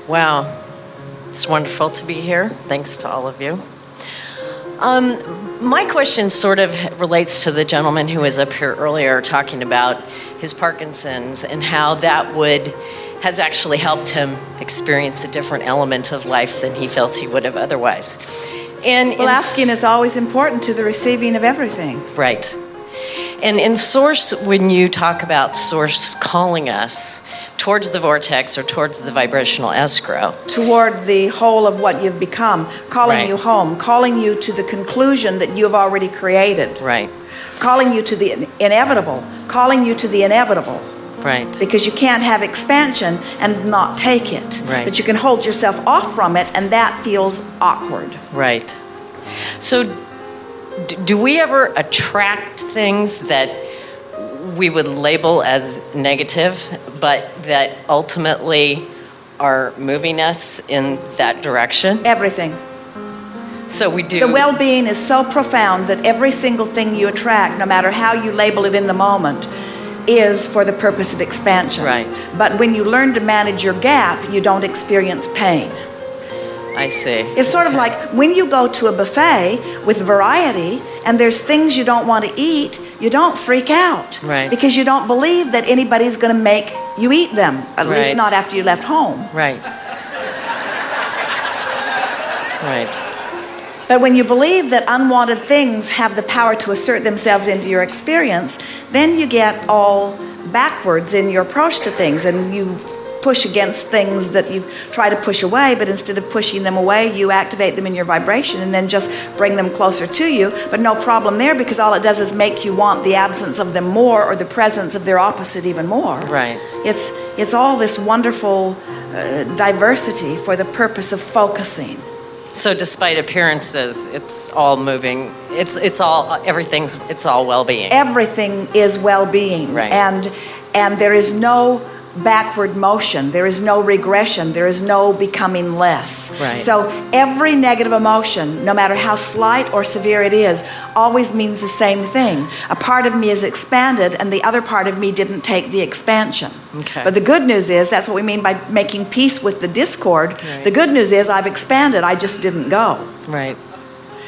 Wow. It's wonderful to be here. Thanks to all of you. My question sort of relates to the gentleman who was up here earlier talking about his Parkinson's and how that has actually helped him experience a different element of life than he feels he would have otherwise. And asking is always important to the receiving of everything. Right. And in Source, when you talk about Source calling us towards the vortex or towards the vibrational escrow. Toward the whole of what you've become, calling you home, calling you to the conclusion that you have already created. Right. Calling you to the inevitable, calling you to the inevitable. Right. Because you can't have expansion and not take it. Right. But you can hold yourself off from it, and that feels awkward. Right. So do we ever attract things that we would label as negative, but that ultimately are moving us in that direction? Everything. So we do. The well-being is so profound that every single thing you attract, no matter how you label it in the moment, is for the purpose of expansion. Right. But when you learn to manage your gap, you don't experience pain. I see. It's sort of like when you go to a buffet with variety and there's things you don't want to eat, you don't freak out. Right. Because you don't believe that anybody's going to make you eat them, at least not after you left home. Right. Right. But when you believe that unwanted things have the power to assert themselves into your experience, then you get all backwards in your approach to things, and you push against things that you try to push away, but instead of pushing them away, you activate them in your vibration and then just bring them closer to you. But no problem there, because all it does is make you want the absence of them more, or the presence of their opposite even more. Right. It's all this wonderful diversity for the purpose of focusing. So despite appearances, it's all moving. It's all well-being. Everything is well-being. Right. And there is no backward motion, there is no regression, there is no becoming less. Right. So every negative emotion, no matter how slight or severe it is, always means the same thing. A part of me is expanded and the other part of me didn't take the expansion. Okay. But the good news is, that's what we mean by making peace with the discord. Right. The good news is I've expanded, I just didn't go. Right.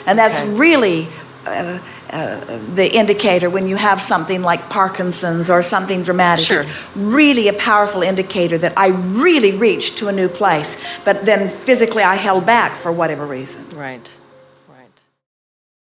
And that's really the indicator when you have something like Parkinson's or something dramatic. Sure. It's really a powerful indicator that I really reached to a new place, but then physically I held back for whatever reason. Right.